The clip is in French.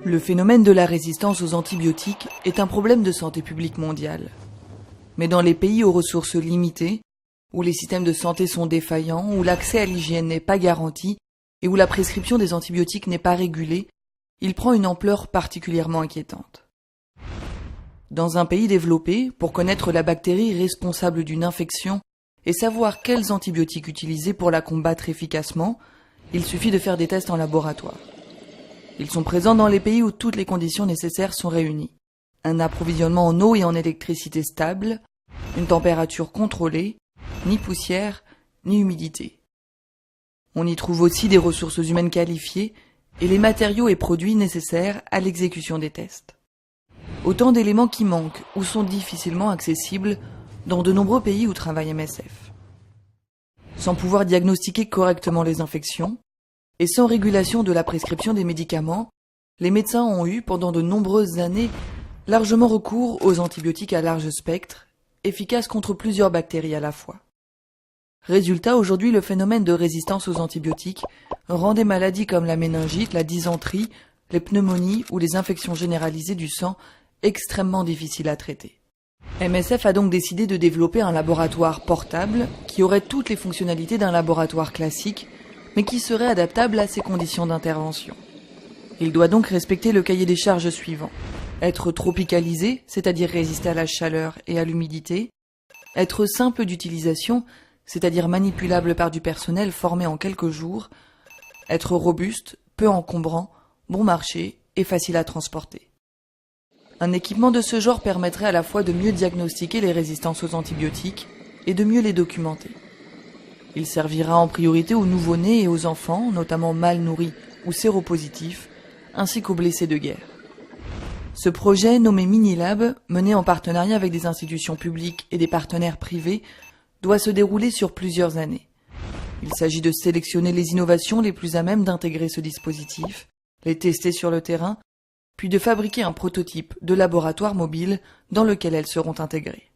Le phénomène de la résistance aux antibiotiques est un problème de santé publique mondiale. Mais dans les pays aux ressources limitées, où les systèmes de santé sont défaillants, où l'accès à l'hygiène n'est pas garanti et où la prescription des antibiotiques n'est pas régulée, il prend une ampleur particulièrement inquiétante. Dans un pays développé, pour connaître la bactérie responsable d'une infection et savoir quels antibiotiques utiliser pour la combattre efficacement, il suffit de faire des tests en laboratoire. Ils sont présents dans les pays où toutes les conditions nécessaires sont réunies. Un approvisionnement en eau et en électricité stable, une température contrôlée, ni poussière, ni humidité. On y trouve aussi des ressources humaines qualifiées et les matériaux et produits nécessaires à l'exécution des tests. Autant d'éléments qui manquent ou sont difficilement accessibles dans de nombreux pays où travaille MSF. Sans pouvoir diagnostiquer correctement les infections, et sans régulation de la prescription des médicaments, les médecins ont eu, pendant de nombreuses années, largement recours aux antibiotiques à large spectre, efficaces contre plusieurs bactéries à la fois. Résultat, aujourd'hui, le phénomène de résistance aux antibiotiques rend des maladies comme la méningite, la dysenterie, les pneumonies ou les infections généralisées du sang extrêmement difficiles à traiter. MSF a donc décidé de développer un laboratoire portable qui aurait toutes les fonctionnalités d'un laboratoire classique, mais qui serait adaptable à ses conditions d'intervention. Il doit donc respecter le cahier des charges suivant. Être tropicalisé, c'est-à-dire résister à la chaleur et à l'humidité. Être simple d'utilisation, c'est-à-dire manipulable par du personnel formé en quelques jours. Être robuste, peu encombrant, bon marché et facile à transporter. Un équipement de ce genre permettrait à la fois de mieux diagnostiquer les résistances aux antibiotiques et de mieux les documenter. Il servira en priorité aux nouveau-nés et aux enfants, notamment mal nourris ou séropositifs, ainsi qu'aux blessés de guerre. Ce projet, nommé Minilab, mené en partenariat avec des institutions publiques et des partenaires privés, doit se dérouler sur plusieurs années. Il s'agit de sélectionner les innovations les plus à même d'intégrer ce dispositif, les tester sur le terrain, puis de fabriquer un prototype de laboratoire mobile dans lequel elles seront intégrées.